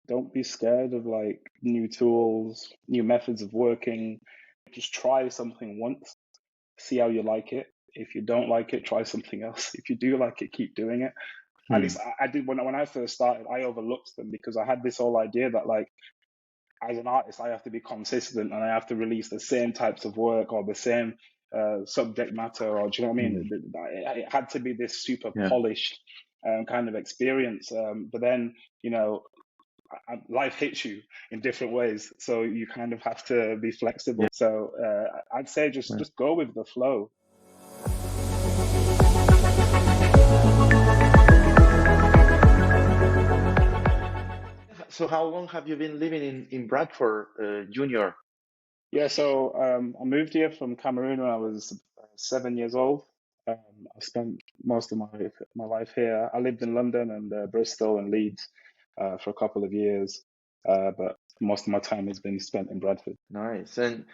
don't be scared of like new tools, new methods of working. Just try something once, see how you like it. If you don't like it, try something else. If you do like it, keep doing it. At least Hmm. I did when I first started. I overlooked them because I had this whole idea that like as an artist, I have to be consistent and I have to release the same types of work or the same subject matter, or do you know what I Hmm. mean? It had to be this super Yeah. polished kind of experience. But then, you know, life hits you in different ways, so you kind of have to be flexible. Yeah. So I'd say Yeah. just go with the flow. So how long have you been living in Bradford, Junior? Yeah, so I moved here from Cameroon when I was 7 years old. I spent most of my life here. I lived in London and Bristol and Leeds for a couple of years, but most of my time has been spent in Bradford. Nice. And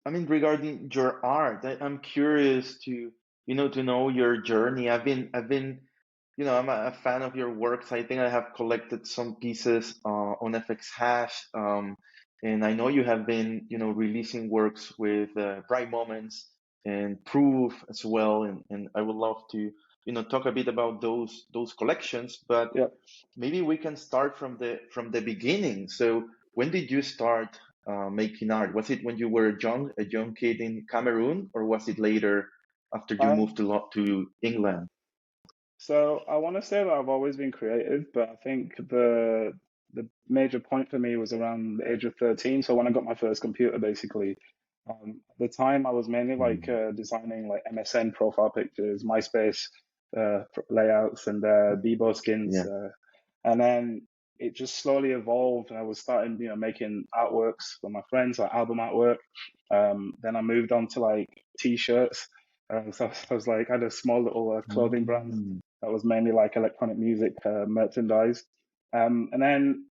I mean, regarding your art, I'm curious to know your journey. I'm a fan of your works. I think I have collected some pieces on FX Hash, and I know you have been releasing works with Bright Moments and Proof as well. And I would love to talk a bit about those collections. But Yeah. maybe we can start from the beginning. So when did you start making art? Was it when you were a young kid in Cameroon, or was it later after you Um, moved to England? so I want to say that I've always been creative, but I think the major point for me was around the age of 13. So when I got my first computer, basically, at the time I was mainly like Mm. designing like MSN profile pictures, MySpace layouts, and Bebo skins, Yeah. and then it just slowly evolved. And I was starting, making artworks for my friends, like album artwork. Then I moved on to like t-shirts. So I was like, I had a small little clothing brand Mm. that was mainly like electronic music merchandise. And then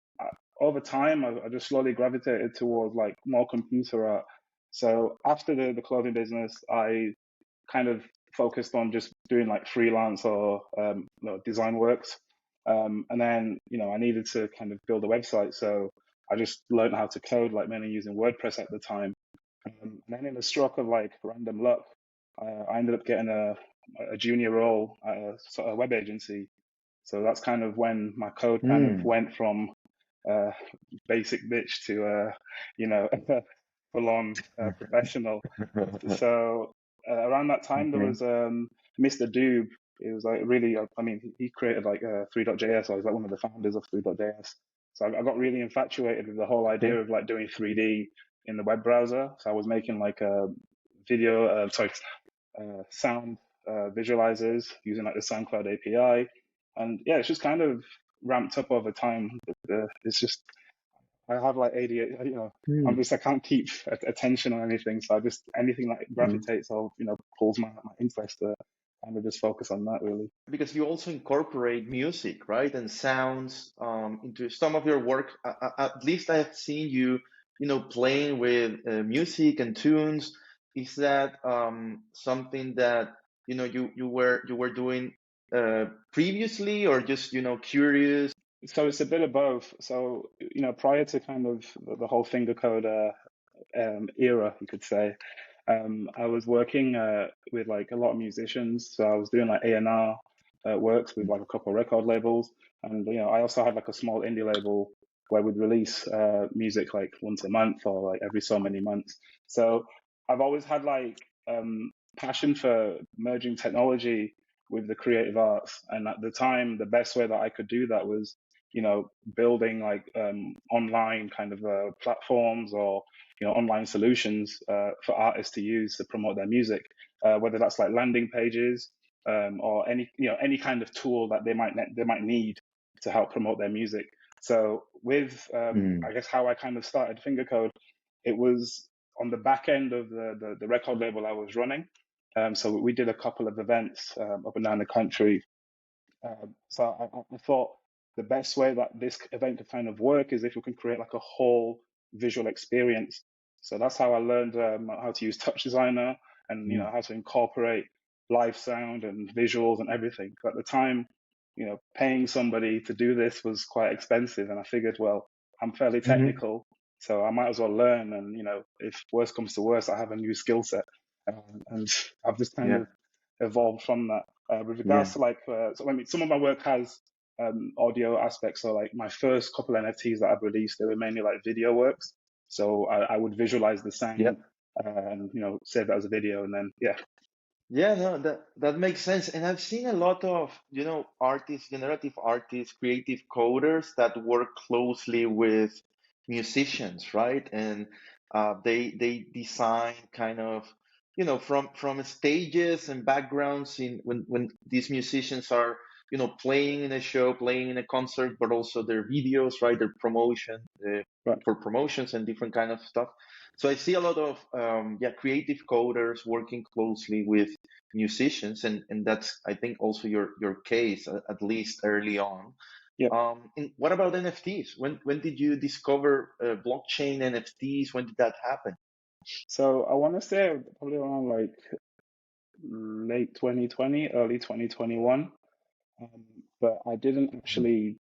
over time, I just slowly gravitated towards like more computer art. So after the clothing business, I kind of focused on just doing like freelance or design works. And then, I needed to kind of build a website. So I just learned how to code, like mainly using WordPress at the time. And then in a stroke of like random luck, I ended up getting a junior role at a web agency. So that's kind of when my code kind of Mm. went from uh, basic bitch to, full on professional. So around that time, there Okay. was Mr. Doob. It was like really, I mean, he created like 3.js. I was like one of the founders of 3.js. So I got really infatuated with the whole idea Okay. of like doing 3D in the web browser. So I was making like a sound visualizers using like the SoundCloud API. And yeah, it's just kind of ramped up over time. It's just I have like ADHD, Mm. I can't keep attention on anything. So I just, anything that Mm. gravitates or, pulls my interest, kind of just focus on that really. Because you also incorporate music, right, and sounds into some of your work. At least I have seen you playing with music and tunes. Is that something that you were doing previously, or just curious? So it's a bit of both. So, prior to kind of the whole finger code era, you could say, I was working with like a lot of musicians. So I was doing like A&R works with like a couple of record labels. And, I also had like a small indie label where we'd release music like once a month or like every so many months. So I've always had like passion for merging technology with the creative arts. And at the time, the best way that I could do that was, building like online kind of platforms or online solutions for artists to use to promote their music, whether that's like landing pages or any kind of tool that they might need to help promote their music. So with Mm. I guess how I kind of started Fingacode, it was on the back end of the record label I was running. So we did a couple of events up and down the country. So I thought the best way that this event could kind of work is if we can create like a whole visual experience. So that's how I learned how to use Touch Designer and Mm. how to incorporate live sound and visuals and everything. At the time, paying somebody to do this was quite expensive, and I figured, well, I'm fairly Hmm. technical, so I might as well learn. And if worst comes to worst, I have a new skill set, and I've just kind Yeah. of evolved from that. With Yeah. regards to so I mean, some of my work has audio aspects. So like my first couple NFTs that I've released, they were mainly like video works. So I would visualize the sound Yep. and save that as a video, and then yeah. Yeah, no, that makes sense. And I've seen a lot of, artists, generative artists, creative coders that work closely with musicians, right? And they design kind of, from stages and backgrounds in when these musicians are, playing in a show, playing in a concert, but also their videos, right? Their promotion, Right. for promotions and different kind of stuff. So I see a lot of creative coders working closely with musicians, and that's, I think, also your case, at least early on. Yeah. And what about NFTs? When did you discover blockchain NFTs? When did that happen? So I want to say probably around like late 2020, early 2021. Um, but I didn't actually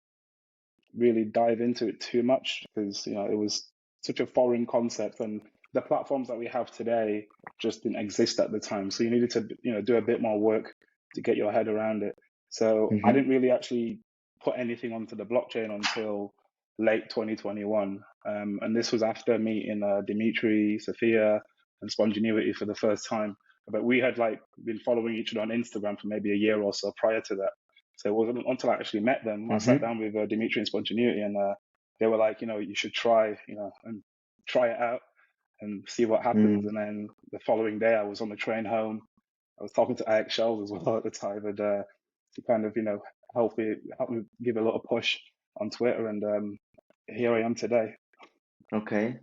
really dive into it too much because it was such a foreign concept, and the platforms that we have today just didn't exist at the time. So you needed to do a bit more work to get your head around it. So I Hmm. didn't really actually put anything onto the blockchain until late 2021, and this was after meeting Dimitri, Sophia, and Spongenuity for the first time. But we had like been following each other on Instagram for maybe a year or so prior to that. So it wasn't until I actually met them, I sat Hmm. down with Dimitri and Spontaneity, and they were like, you should try, and try it out and see what happens. Mm. And then the following day, I was on the train home. I was talking to Ike Shells as well at the time, and to kind of, help me give a little push on Twitter, and here I am today. Okay.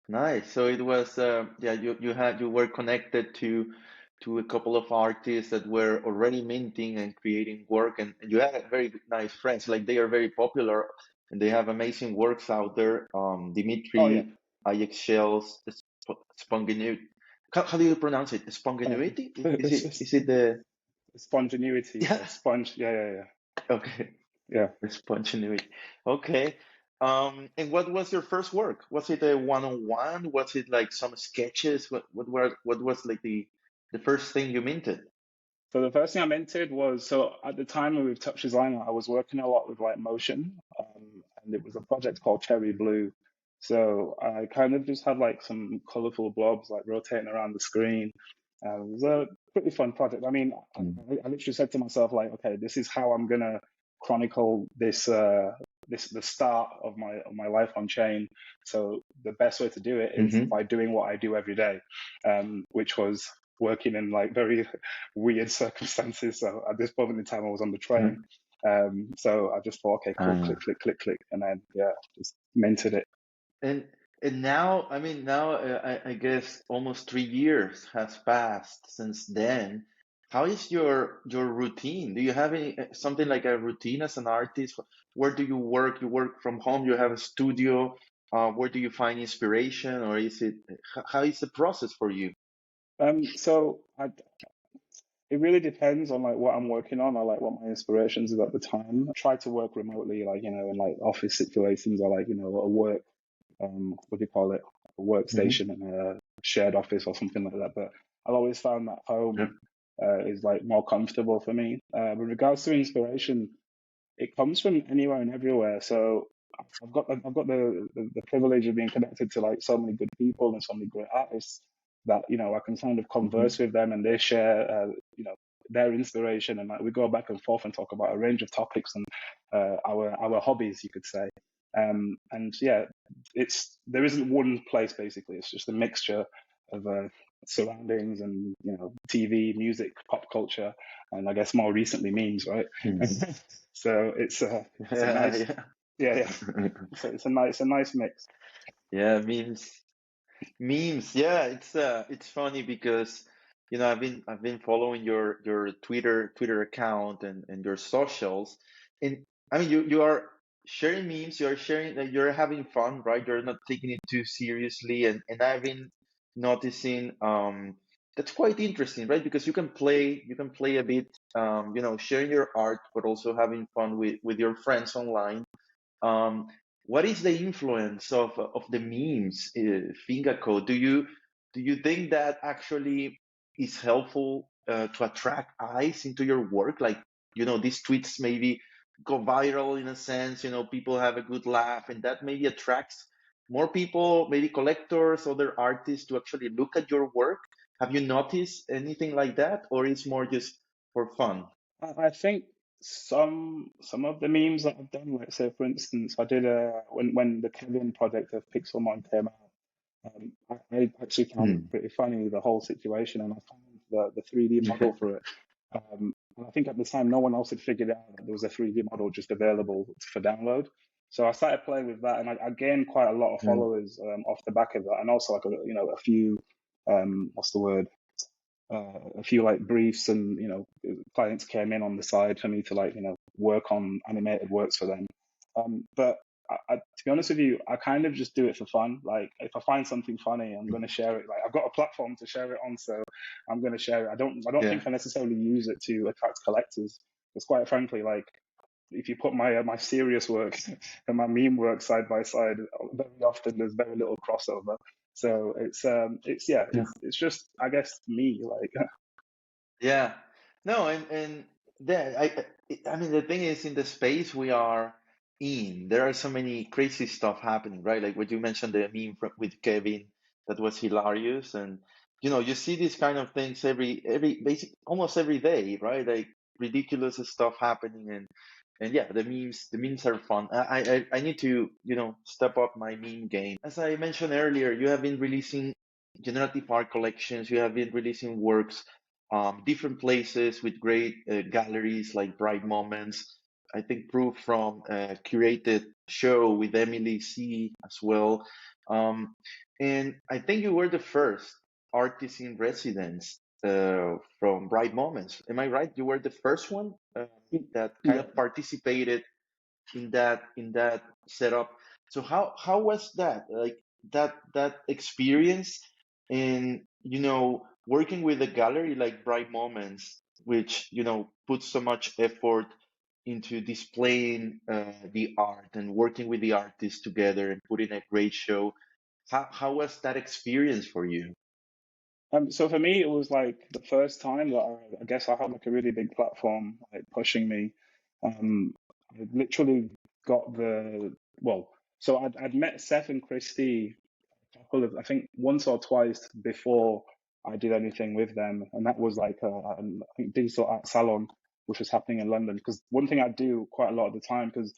Nice. So it was, yeah, you were connected to a couple of artists that were already minting and creating work, and you had very nice friends. Like, they are very popular and they have amazing works out there. Oh yeah, Dimitri, IX Shells, Spongenuity. How do you pronounce it? uh, Spongenuity? Is it's it just is it the Spontaneity, yeah? sponge. Yeah, yeah, yeah, Okay. yeah. Spontaneity. Okay. And what was your first work? Was it a one-on-one? Was it like some sketches? What was like the first thing you minted? So the first thing I minted was, so at the time with Touch Designer, I was working a lot with like motion, and it was a project called Cherry Blue. So I kind of just had like some colorful blobs like rotating around the screen. It was a pretty fun project. I mean, Mm. I literally said to myself like, okay, this is how I'm gonna chronicle this the start of my life on chain. So the best way to do it is Mm-hmm. by doing what I do every day, which was working in like very weird circumstances. So at this point in time, I was on the train. So I just thought, okay, cool, Uh, click, click, click, click, and then yeah, just minted it. and and now, I mean, now I guess almost 3 years has passed since then. How is your routine? Do you have any something like a routine as an artist? Where do you work? You work from home? You have a studio? Where do you find inspiration, or is it how is the process for you? So it really depends on like what I'm working on or like what my inspirations is at the time. I try to work remotely, like in like office situations or like a work what do you call it, a Hmm. workstation in a shared office or something like that. But I've always found that Yeah. home is like more comfortable for me. With regards to inspiration, it comes from anywhere and everywhere. So I've got the privilege of being connected to like so many good people and so many great artists that I can kind of Hmm. converse with them, and they share their inspiration, and like we go back and forth and talk about a range of topics and our hobbies, you could say. And yeah, there isn't one place basically. It's just a mixture of surroundings and TV, music, pop culture, and I guess more recently memes, right? So it's a Yeah, nice, yeah. yeah, yeah. So it's a nice mix. Yeah, memes. Yeah, it's funny because I've been following your Twitter account and your socials, and I mean you are sharing memes, you are sharing that you're having fun, right? You're not taking it too seriously, and I've been noticing that's quite interesting, right? Because you can play a bit, sharing your art, but also having fun with your friends online. Um, what is the influence of the memes, finger code? Do you think that actually is helpful to attract eyes into your work? Like, these tweets maybe go viral in a sense, people have a good laugh, and that maybe attracts more people, maybe collectors, other artists to actually look at your work. Have you noticed anything like that, or it's more just for fun? I think some of the memes that I've done, like say for instance, I did when the Kevin project of Pixelmon came out. I actually found it Hmm. pretty funny, the whole situation, and I found the 3D model for it. And I think at the time no one else had figured out that there was a 3D model just available for download. So I started playing with that, and I gained quite a lot of Hmm. followers off the back of that, and also like a few what's the word a few like briefs, and clients came in on the side for me to like work on animated works for them. But to be honest with you, I kind of just do it for fun. Like if I find something funny, I'm going to share it. Like I've got a platform to share it on, so I'm going to share it. I don't Yeah. think I necessarily use it to attract collectors. Because quite frankly, like if you put my serious work and my meme work side by side, very often there's very little crossover. So it's yeah, it's just I guess me like Yeah. No, and that I mean the thing is in the space we are in, there are so many crazy stuff happening, right? Like what you mentioned, the meme with Kevin, that was hilarious, and you see these kind of things every basic almost every day, right? Like ridiculous stuff happening, and yeah, the memes are fun. I need to step up my meme game. As I mentioned earlier, you have been releasing generative art collections, you have been releasing works different places with great galleries like Bright Moments. I think proof from a curated show with Emily C as well. Um, and I think you were the first artist in residence from Bright Moments. Am I right? You were the first one that kind yeah. of participated in that setup. So how was that? Like that experience in working with a gallery like Bright Moments, which puts so much effort into displaying the art and working with the artists together and putting a great show. How was that experience for you? So for me, it was like the first time that I guess I had like a really big platform like pushing me. I literally got well. So I'd met Seth and Christy a couple of I think once or twice before I did anything with them, and that was like I think digital art salon, which was happening in London. Because one thing I do quite a lot of the time, because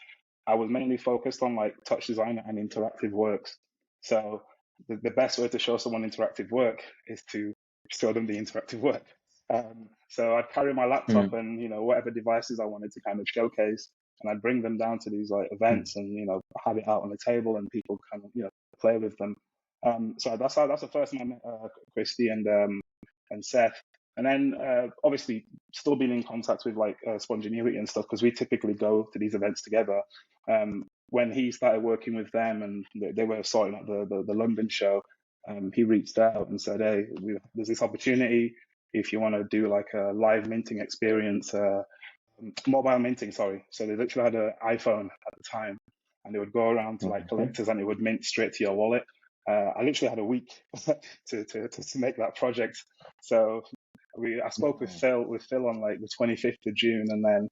I was mainly focused on like touch design and interactive works. So the best way to show someone interactive work is to show them the interactive work. So I'd carry my laptop Mm, and whatever devices I wanted to kind of showcase, and I'd bring them down to these like events, and have it out on the table, and people kind of play with them. So that's the first time I met Christy and Seth, and then obviously still being in contact with like Spontaneity and stuff, because we typically go to these events together. When he started working with them and they were sorting out the London show, he reached out and said, "Hey, there's this opportunity. If you want to do like a live minting experience, mobile minting, sorry." So they literally had an iPhone at the time, and they would go around to like mhm, collectors, and it would mint straight to your wallet. I literally had a week to make that project. So I spoke with mhm, Phil on like the 25th of June, and then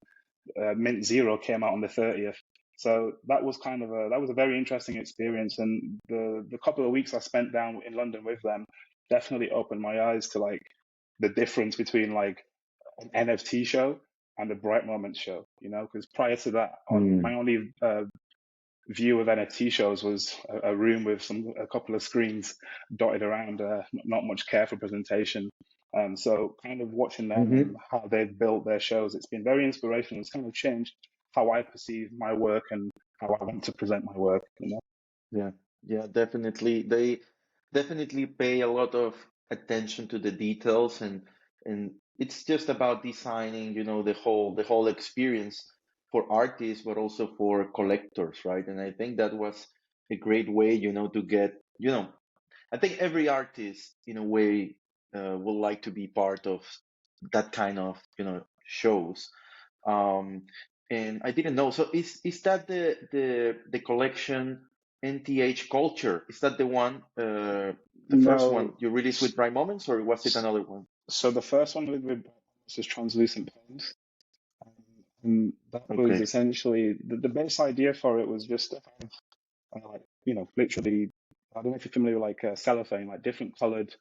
Mint Zero came out on the 30th. So that was a very interesting experience, and the couple of weeks I spent down in London with them definitely opened my eyes to like the difference between like an NFT show and a Bright Moment show. Because prior to that, on my mm, only view of NFT shows was a room with a couple of screens dotted around, not much care for presentation. So kind of watching them and mhm. how they've built their shows, it's been very inspirational. It's kind of changed how I perceive my work and how I want to present my work. Yeah, yeah, definitely. They definitely pay a lot of attention to the details, and it's just about designing, the whole experience for artists, but also for collectors, right? And I think that was a great way, to get, I think every artist in a way would like to be part of that kind of shows. Um, and I didn't know. So is that the collection NTH Culture? Is that the one, the first one No, you released with Bright Moments, or was it another one? so the first one with was translucent pens, and that was Okay. essentially the base idea for it was just to have like literally, I don't know if you're familiar with like cellophane, like different colored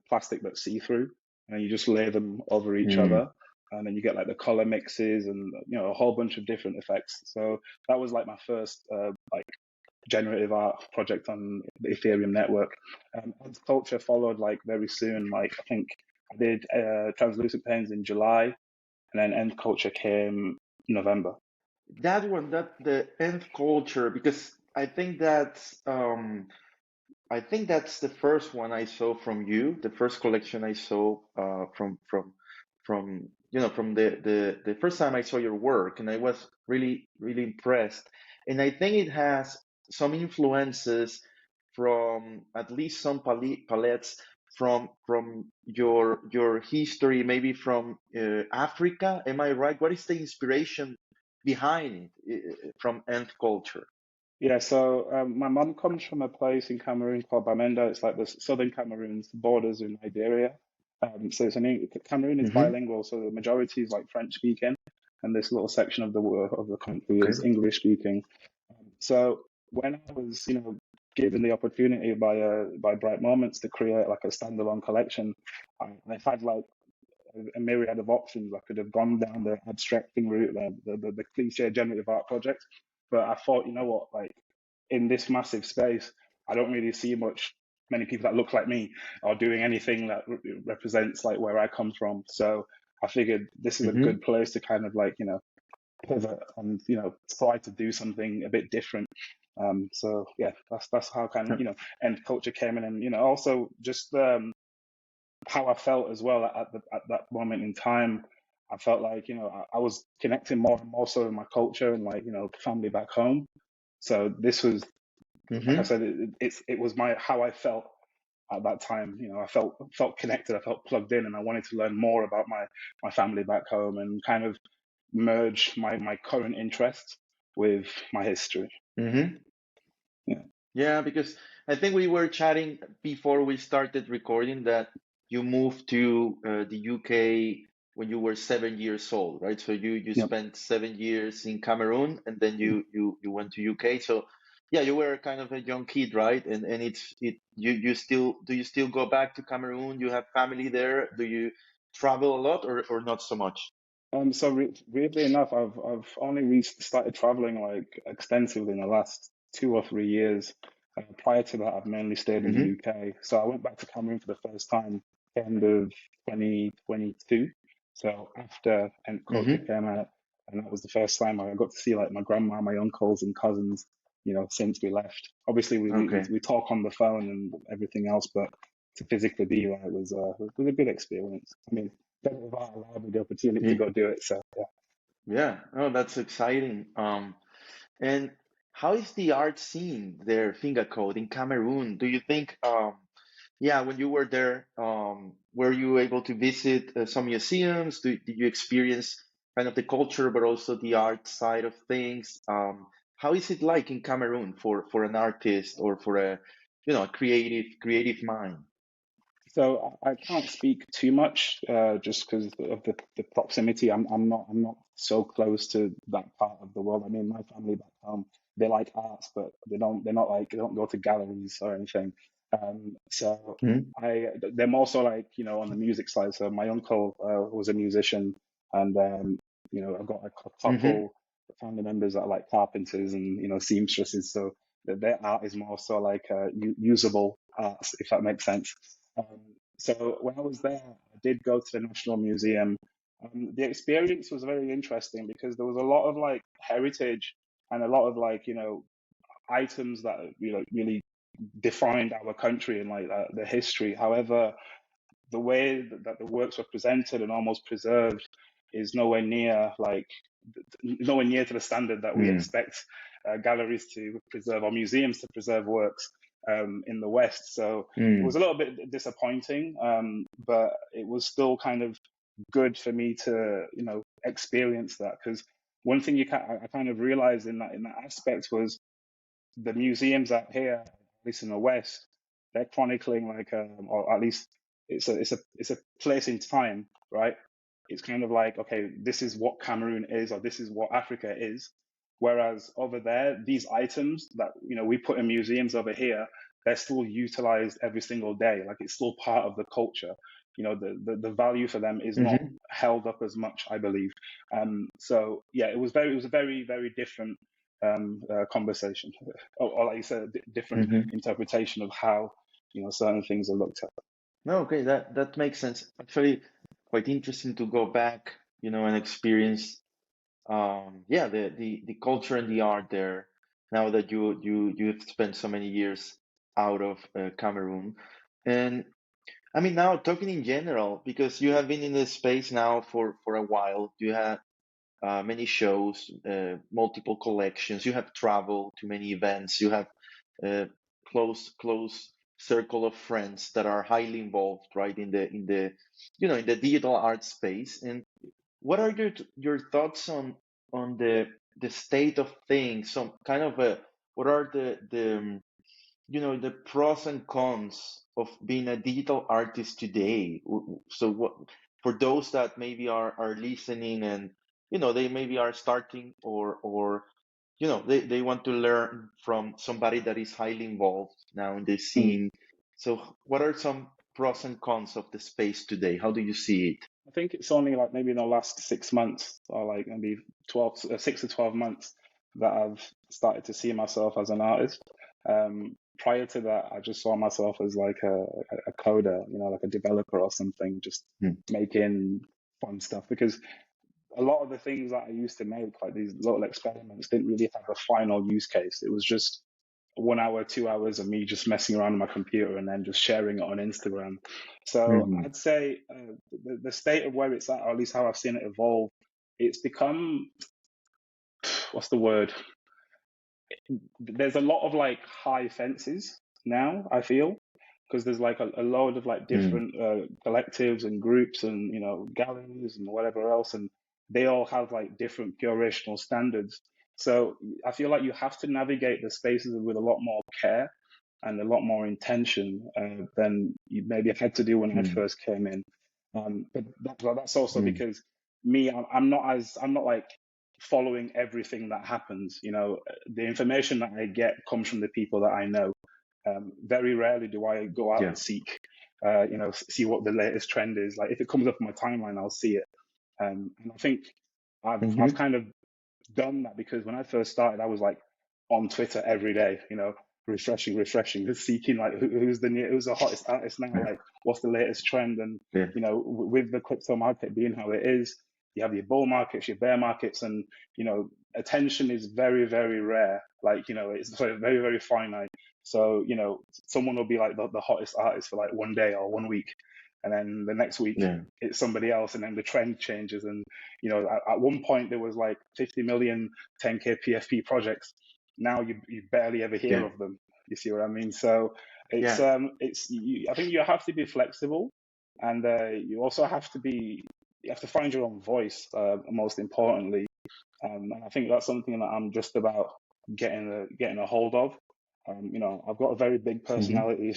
plastic that's see-through, and you just lay them over each Mm. other, and then you get like the color mixes and a whole bunch of different effects. So that was like my first like generative art project on the Ethereum network. And culture followed like very soon. Like I think I did translucent pens in July, and then end culture came November. That one, that the Nth Culture, because I think that's the first one I saw from you, the first collection I saw from from the first time I saw your work, and I was really impressed. And I think it has some influences from at least some palettes from your history, maybe from Africa. Am I right? What is the inspiration behind it from Nth Culture? Yeah, so my mum comes from a place in Cameroon called Bamenda. It's like the southern Cameroon's borders in Nigeria. So Cameroon is Mm-hmm. bilingual, so the majority is like French speaking, and this little section of the country Okay. is English speaking. So when I was, given the opportunity by Bright Moments to create like a standalone collection, I had like a myriad of options. I could have gone down the abstracting route, the cliche generative art project, but I thought, you know what, like in this massive space, I don't really see many people that look like me or doing anything that represents like where I come from. So I figured this is a Mm-hmm. good place to kind of like pivot and try to do something a bit different. So yeah, that's how kind of end culture came in, and also just how I felt as well at that moment in time. I felt like I was connecting more and more so with my culture and like family back home. So this was, like I Mm-hmm. said, it was my how I felt at that time. I felt connected. I felt plugged in, and I wanted to learn more about my family back home and kind of merge my current interests with my history. Mm-hmm. Yeah. Yeah, because I think we were chatting before we started recording that you moved to the UK when you were 7 years old, right? So you Yep. spent 7 years in Cameroon, and then you went to UK. So yeah, you were kind of a young kid, right? And you still, do you still go back to Cameroon? You have family there? Do you travel a lot, or not so much? So weirdly enough, I've only started traveling like extensively in the last 2 or 3 years. Prior to that, I've mainly stayed in the Mm-hmm. UK. So I went back to Cameroon for the first time end of 2022. So after End Culture Mm-hmm. came out, and that was the first time I got to see like my grandma, my uncles, and cousins. Since we left. Obviously, Okay. we talk on the phone and everything else, but to physically be there was a good experience. I mean, that allowed me the opportunity to Yeah. go do it. So yeah. Yeah. Oh, that's exciting. And how is the art scene there, Fingacode, in Cameroon? Do you think, yeah, when you were there, were you able to visit some museums? Did you experience kind of the culture, but also the art side of things? How is it like in Cameroon for an artist or for a, a creative mind? So I can't speak too much just because of the proximity. I'm not so close to that part of the world. I mean, my family back home, they like arts, but they don't go to galleries or anything. So Hmm. they're more so like on the music side. So my uncle was a musician, and I've got like a Mm-hmm. couple family members that are like carpenters and seamstresses. So their art is more so like usable arts, if that makes sense. Um, so when I was there, I did go to the National Museum. The experience was very interesting because there was a lot of like heritage and a lot of like items that really defined our country and like the history. However, the way that the works were presented and almost preserved is nowhere near to the standard that we Mm. expect galleries to preserve or museums to preserve works. in the West. So it was a little bit disappointing, but it was still kind of good for me to, experience that. Because one thing I kind of realized in that aspect was the museums out here, at least in the West, they're chronicling like, or at least it's a place in time, right? It's kind of like, okay, this is what Cameroon is, or this is what Africa is. Whereas over there, these items that we put in museums over here, they're still utilized every single day. Like it's still part of the culture. The value for them is not Mm-hmm. held up as much, I believe. So yeah, it was a very, very different conversation, or like you said, different Mm-hmm. interpretation of how certain things are looked at. No, okay, that makes sense. Actually, quite interesting to go back, and experience, yeah, the culture and the art there. Now that you've spent so many years out of Cameroon, and I mean now talking in general, because you have been in this space now for a while. You have many shows, multiple collections. You have traveled to many events. You have uh, close circle of friends that are highly involved, right, in the digital art space. And what are your thoughts on the state of things? Some kind of a what are the pros and cons of being a digital artist today? So what for those that maybe are listening and they maybe are starting or they want to learn from somebody that is highly involved now in the Mm. scene. So what are some pros and cons of the space today? How do you see it? I think it's only like maybe in the last 6 months, or like maybe 6 to 12 months, that I've started to see myself as an artist. Prior to that, I just saw myself as like a coder, like a developer or something, just Hmm. making fun stuff. Because a lot of the things that I used to make, like these little experiments, didn't really have a final use case. It was just 1 hour, 2 hours of me just messing around on my computer and then just sharing it on Instagram. So Mhm. I'd say the state of where it's at, or at least how I've seen it evolve, it's become, what's the word? There's a lot of like high fences now, I feel, because there's like a load of like Mm, different collectives and groups and galleries and whatever else, and they all have like different curational standards. So I feel like you have to navigate the spaces with a lot more care and a lot more intention than you maybe had to do when I mm, first came in. But that's also mm, because me, I'm not like following everything that happens. The information that I get comes from the people that I know. Very rarely do I go out yeah. and seek, see what the latest trend is. Like if it comes up on my timeline, I'll see it. And I think I've Mm-hmm. kind of done that because when I first started, I was like on Twitter every day, refreshing, just seeking like who's the hottest artist now, Yeah. like what's the latest trend, and Yeah. with the crypto market being how it is, you have your bull markets, your bear markets, and attention is very, very rare. Like it's very, very finite. So someone will be like the hottest artist for like one day or one week, and then the next week Yeah. it's somebody else, and then the trend changes. And at one point there was like 50 million 10K PFP projects. Now you barely ever hear Yeah. of them. You see what I mean? So Yeah. I think you have to be flexible, and you also you have to find your own voice. Most importantly, and I think that's something that I'm just about getting a hold of. I've got a very big Mm-hmm. personality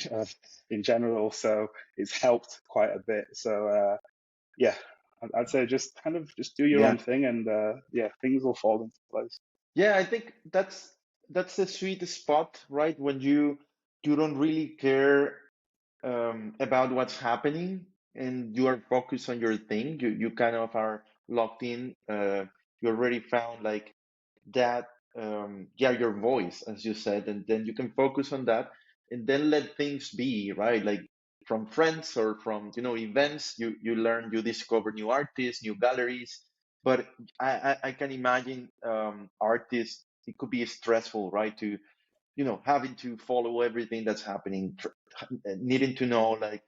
in general, so it's helped quite a bit. So yeah, I'd say just kind of just do your Yeah. own thing, and yeah, things will fall into place. Yeah. I think that's the sweet spot, right? When you don't really care about what's happening and you are focused on your thing. You kind of are locked in. You already found like that yeah, your voice, as you said, and then you can focus on that and then let things be, right? Like from friends or from events, you learn, you discover new artists, new galleries. But I can imagine artists, it could be stressful, right, to having to follow everything that's happening, needing to know like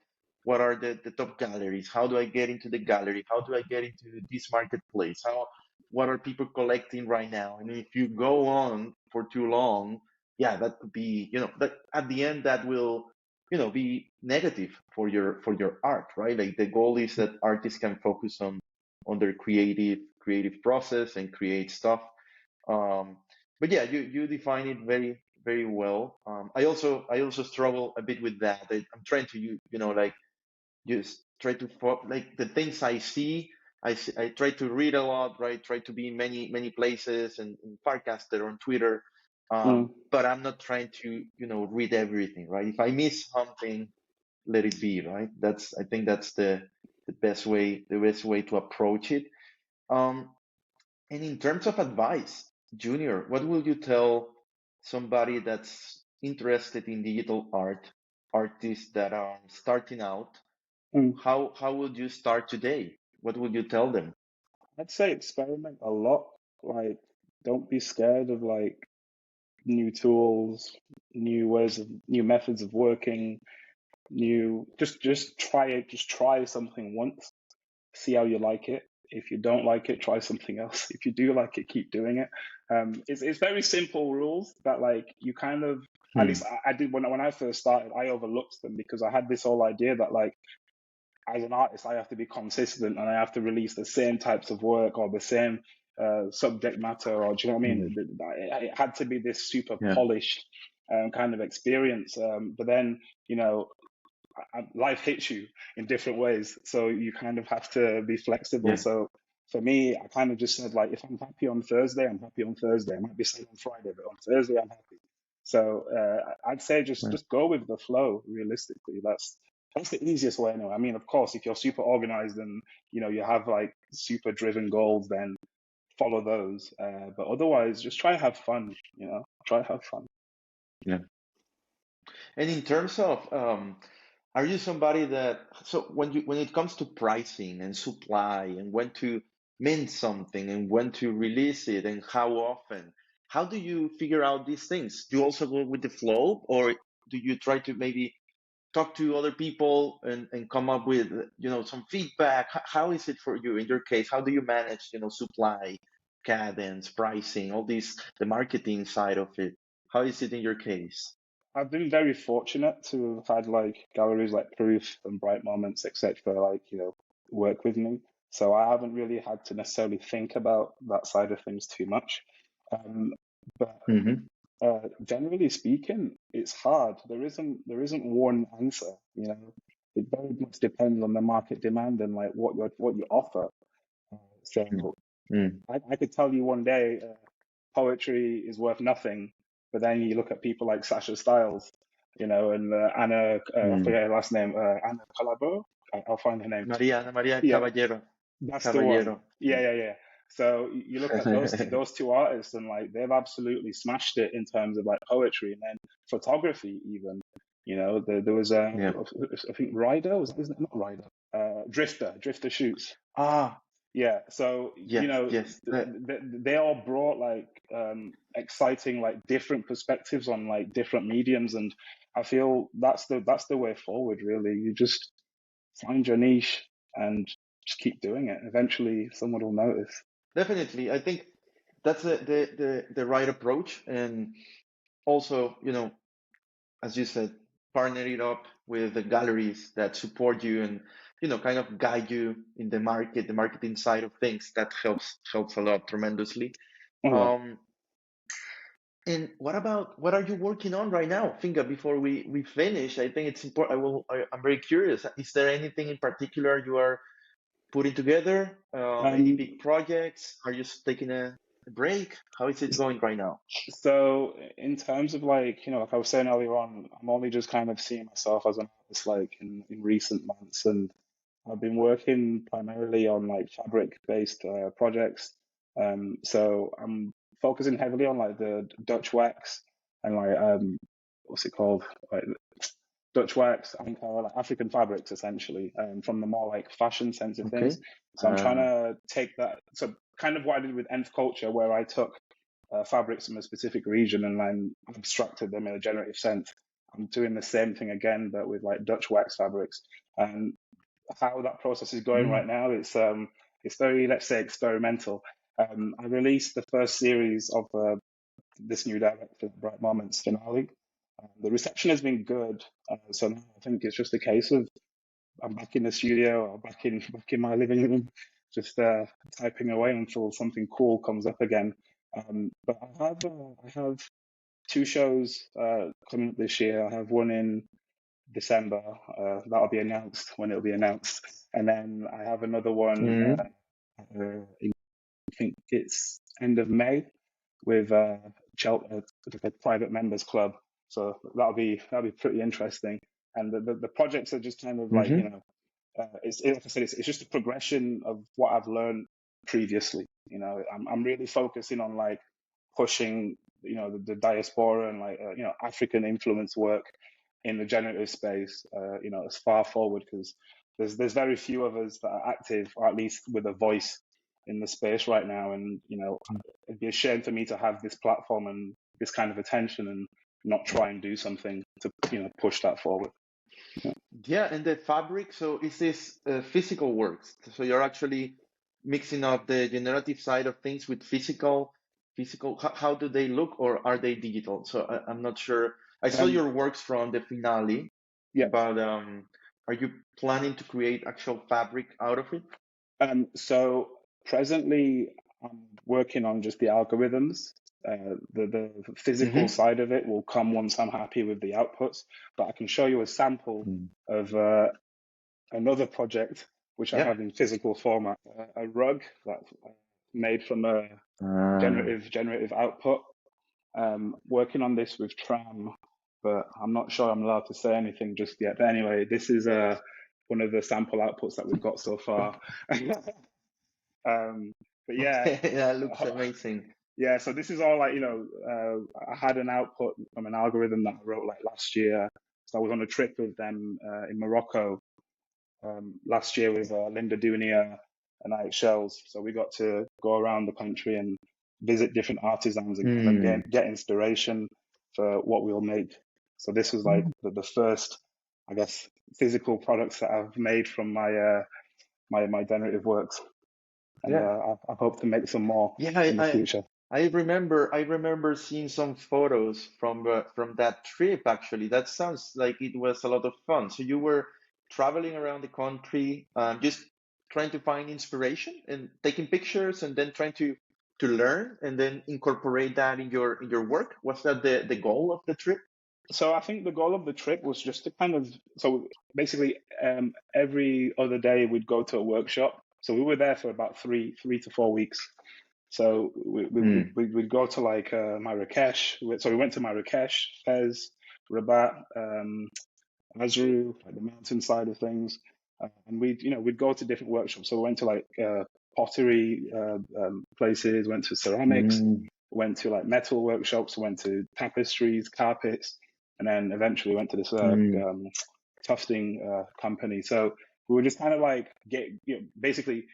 what are the top galleries, how do I get into the gallery, how do I get into this marketplace, how what are people collecting right now. And if you go on for too long, yeah, that could be, that at the end that will, be negative for your art, right? Like the goal is that artists can focus on their creative process and create stuff. Um, but yeah, you define it very very well. I also struggle a bit with that. I'm trying to like just try to like the things I see. I try to read a lot, right? Try to be in many places and in Farcaster on Twitter, Mm, but I'm not trying to read everything, right? If I miss something, let it be, right? I think that's the best way to approach it. Um, and in terms of advice, Junior, what will you tell somebody that's interested in digital art, artists that are starting out? mm. How would you start today? What would you tell them? I'd say experiment a lot. Like, don't be scared of like new tools, new methods of working, just try it. Just try something once, see how you like it. If you don't like it, try something else. If you do like it, keep doing it. It's very simple rules that like you kind of, at least Hmm. I did when I first started, I overlooked them because I had this whole idea that like as an artist, I have to be consistent and I have to release the same types of work or the same subject matter, or do you know what I mean? Hmm. It had to be this super Yeah. polished kind of experience. But then, you know, life hits you in different ways, so you kind of have to be flexible. Yeah. So for me, I kind of just said like, if I'm happy on Thursday, I'm happy on Thursday. I might be sad on Friday, but on Thursday, I'm happy. So I'd say just Right. just go with the flow. Realistically, that's the easiest way anyway. I mean, of course, if you're super organized and you have like super driven goals, then follow those. But otherwise, just try to have fun. Try to have fun. Yeah. And in terms of, are you somebody that, so when it comes to pricing and supply and when to mint something and when to release it and how often, how do you figure out these things? Do you also go with the flow, or do you try to maybe talk to other people and come up with some feedback? How is it for you in your case? How do you manage supply, cadence, pricing, all these, the marketing side of it? How is it in your case? I've been very fortunate to have had like galleries like Proof and Bright Moments, etc., like, work with me. So I haven't really had to necessarily think about that side of things too much. Um, but Hmm. generally speaking, it's hard. There isn't one answer, It very much depends on the market demand and like what you offer. So Mm. I could tell you one day poetry is worth nothing, but then you look at people like Sasha Styles, and Anna, I Mm. forget her last name, Anna Calabo. I'll find her name. María Yeah, Caballero. that's the one. Caballero. Yeah, yeah, yeah. So you look at those two artists, and like they've absolutely smashed it in terms of like poetry, and then photography even. There was Yeah. I think Ryder was, isn't it, not Ryder, Drifter shoots. Ah, Yeah, so yes, yes. they all brought like exciting like different perspectives on like different mediums, and I feel that's the way forward. Really, you just find your niche and just keep doing it. Eventually, someone will notice. Definitely. I think that's the right approach. And also, as you said, partner it up with the galleries that support you and, kind of guide you in the marketing side of things. That helps a lot tremendously. Yeah. Um, And what are you working on right now, Finga? Before we finish, I think it's important. I'm very curious. Is there anything in particular you are putting together? Any Um, big projects? Are you taking a break? How is it going right now? so in terms of like, like I was saying earlier on, I'm only just kind of seeing myself as an artist like in recent months, and I've been working primarily on like fabric-based projects. So I'm focusing heavily on like the Dutch wax and like what's it called? Like Dutch wax, Ankara, like African fabrics essentially, from the more like fashion sense of things. Okay. So I'm trying to take that. So kind of what I did with Nth Culture, where I took fabrics from a specific region and then abstracted them in a generative sense. I'm doing the same thing again, but with like Dutch wax fabrics. And how that process is going Mm. right now, it's very, let's say, experimental. I released the first series of this new director, Bright Moments finale. The reception has been good, so now I think it's just a case of I'm back in the studio or back in my living room, just typing away until something cool comes up again. But I have two shows coming up this year. I have one in December. That'll be announced when it'll be announced, and then I have another one. Mm-hmm. In, I think it's end of May with like a private members club. So that'll be pretty interesting. And the projects are just kind of like, Mm-hmm. like I said, it's just a progression of what I've learned previously. I'm really focusing on like pushing, the diaspora and like, African influence work in the generative space, as far forward, because there's very few of us that are active, or at least with a voice in the space right now. And, it'd be a shame for me to have this platform and this kind of attention and not try and do something to, push that forward. Yeah, and the fabric, so is this physical works? So you're actually mixing up the generative side of things with physical, how do they look, or are they digital? So I'm not sure. I saw Um, your works from the finale, yeah. but are you planning to create actual fabric out of it? So presently, I'm working on just the algorithms. The physical Mm-hmm. side of it will come once I'm happy with the outputs. But I can show you a sample of another project which I Yeah. have in physical format. A rug that's made from a Ah. generative output. Working on this with Tram, but I'm not sure I'm allowed to say anything just yet. But anyway, this is one of the sample outputs that we've got so far. But yeah, Okay, that looks amazing. yeah. So this is all like, I had an output from an algorithm that I wrote like last year. So I was on a trip with them in Morocco last year with Linda Dunia and Ike Shells. So we got to go around the country and visit different artisans and kind of Hmm. get inspiration for what we'll make. So this was like the first, I guess, physical products that I've made from my generative works, and Yeah. I hope to make some more Yeah, in the future. I remember seeing some photos from that trip actually. That sounds like it was a lot of fun. So you were traveling around the country, just trying to find inspiration and taking pictures and then trying to learn and then incorporate that in your work. Was that the goal of the trip? So I think the goal of the trip was just to kind of, so basically, every other day we'd go to a workshop. So we were there for about 3 to 4 weeks. So Hmm. we'd go to like Marrakesh. So we went to Marrakesh, Fez, Rabat, Azru, like the mountain side of things, and we'd go to different workshops. So we went to like pottery places, went to ceramics, Hmm. went to like metal workshops, went to tapestries, carpets, and then eventually went to this Hmm. tufting company. So we were just kind of like basically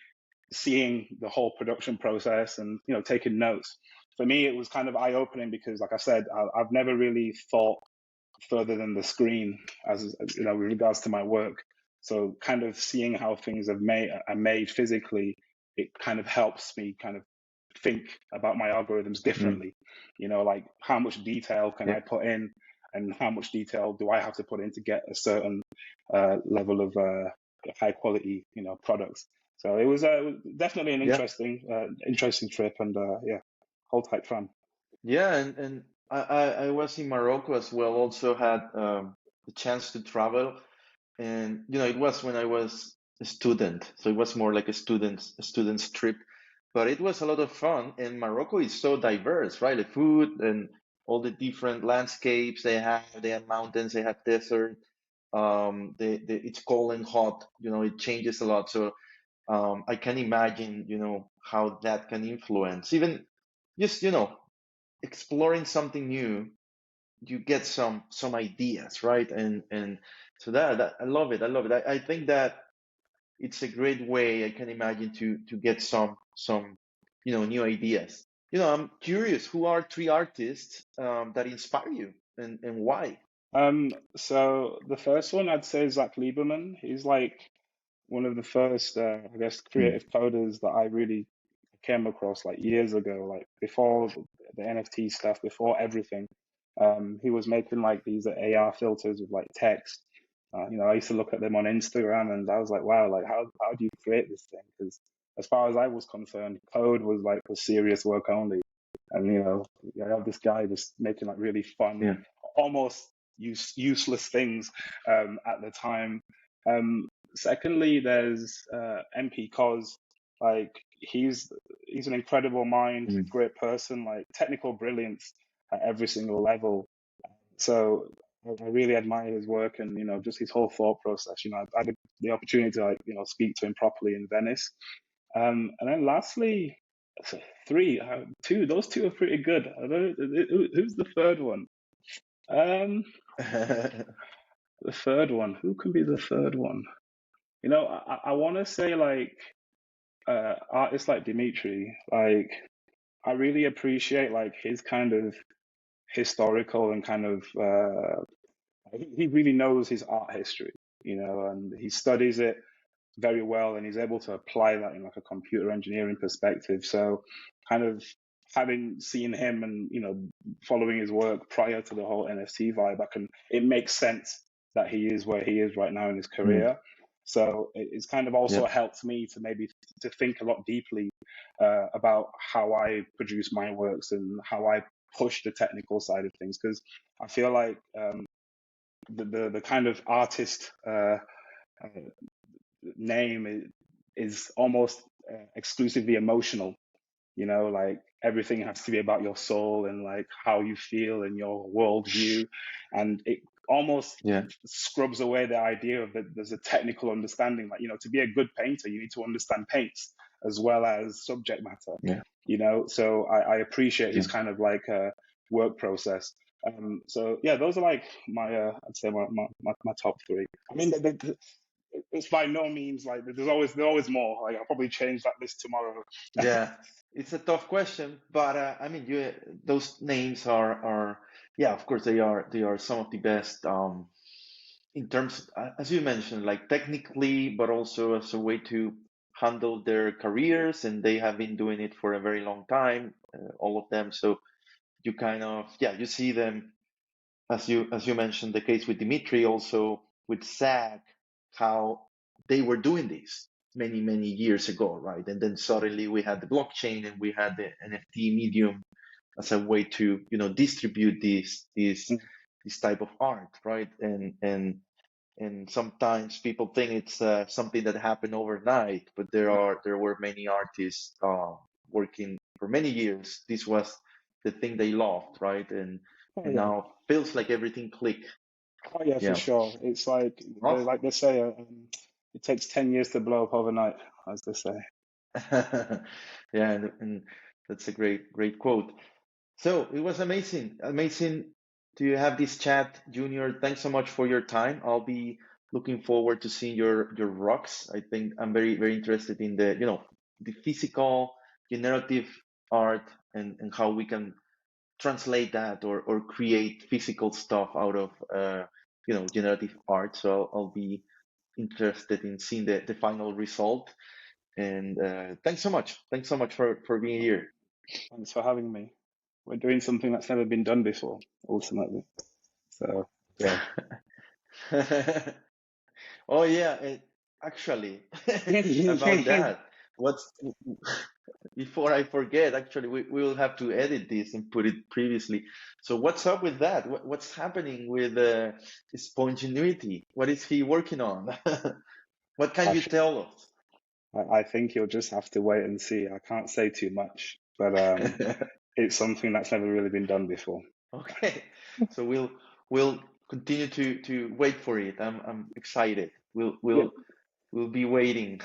seeing the whole production process and taking notes. For me, it was kind of eye opening because, like I said, I've never really thought further than the screen as with regards to my work. So kind of seeing how things are made physically, it kind of helps me kind of think about my algorithms Hmm. differently. Like how much detail can Yeah. I put in, and how much detail do I have to put in to get a certain level of high quality, products. So it was definitely an Yeah. interesting trip, and yeah, hold tight, fun. Yeah, and I was in Morocco as well, also had the chance to travel. And it was when I was a student, so it was more like a student's trip. But it was a lot of fun, and Morocco is so diverse, right? The food and all the different landscapes they have mountains, they have desert. It's cold and hot, it changes a lot. So I can imagine, how that can influence even just, exploring something new. You get some ideas, right? And so that I think that it's a great way, I can imagine, to get some new ideas. I'm curious, who are three artists that inspire you, and why? So the first one I'd say is Zach Lieberman. He's like one of the first, I guess, Hmm. creative coders that I really came across like years ago, like before. the NFT stuff before everything. He was making like these AR filters with like text. I used to look at them on Instagram, and I was like, wow, like how do you create this thing? Because as far as I was concerned, code was like for serious work only. And I have this guy just making like really fun, Yeah. almost useless things at the time. Secondly, there's MP Cos. Like he's an incredible mind, Mm. great person, like technical brilliance at every single level. So I really admire his work and just his whole thought process. I had the opportunity to speak to him properly in Venice. And then lastly, three, two. Those two are pretty good. Who's the third one? The third one. Who can be the third one? I want to say like artists like Dimitri. Like I really appreciate like his kind of historical and kind of he really knows his art history, and he studies it very well, and he's able to apply that in like a computer engineering perspective. So kind of having seen him and following his work prior to the whole NFT vibe, it makes sense that he is where he is right now in his Mm. career. So it's kind of also Yeah. helped me to maybe to think a lot deeply about how I produce my works and how I push the technical side of things, because I feel like the kind of artist name is almost exclusively emotional. Like everything has to be about your soul and like how you feel and your worldview, and it almost Yeah. scrubs away the idea of that there's a technical understanding. Like to be a good painter, you need to understand paints as well as subject matter. Yeah. So I appreciate Yeah. his kind of like work process. So yeah, those are like my I'd say my top three. I mean, it's by no means like there's always more. Like I'll probably change that list tomorrow. Yeah. It's a tough question, but I mean, those names are yeah, of course they are some of the best in terms, as you mentioned, like technically, but also as a way to handle their careers, and they have been doing it for a very long time, all of them. So you kind of, yeah, you see them, as you mentioned, the case with Dimitri, also with Zach, how they were doing this many years ago, right? And then suddenly we had the blockchain and we had the NFT medium as a way to distribute this type of art, right? And sometimes people think it's something that happened overnight, but there were many artists working for many years. This was the thing they loved, right? And Oh and yeah. now feels like everything click. Oh yeah, for Yeah. sure. It's like Awesome. they say, it takes 10 years to blow up overnight, as they say. Yeah, and that's a great quote. So it was amazing to have this chat, Junior. Thanks so much for your time. I'll be looking forward to seeing your rocks. I think I'm very interested in the physical generative art and how we can translate that or create physical stuff out of generative art. So I'll be interested in seeing the final result. And thanks so much. Thanks so much for being here. Thanks for having me. We're doing something that's never been done before, ultimately. So yeah. Oh yeah, actually, about that. What's Before I forget? Actually, we will have to edit this and put it previously. So what's up with that? What's happening with spontaneity? What is he working on? What can you Gosh, tell us? I think you'll just have to wait and see. I can't say too much, but it's something that's never really been done before. Okay, so we'll continue to wait for it. I'm excited. We'll Yep. we'll we'll be waiting.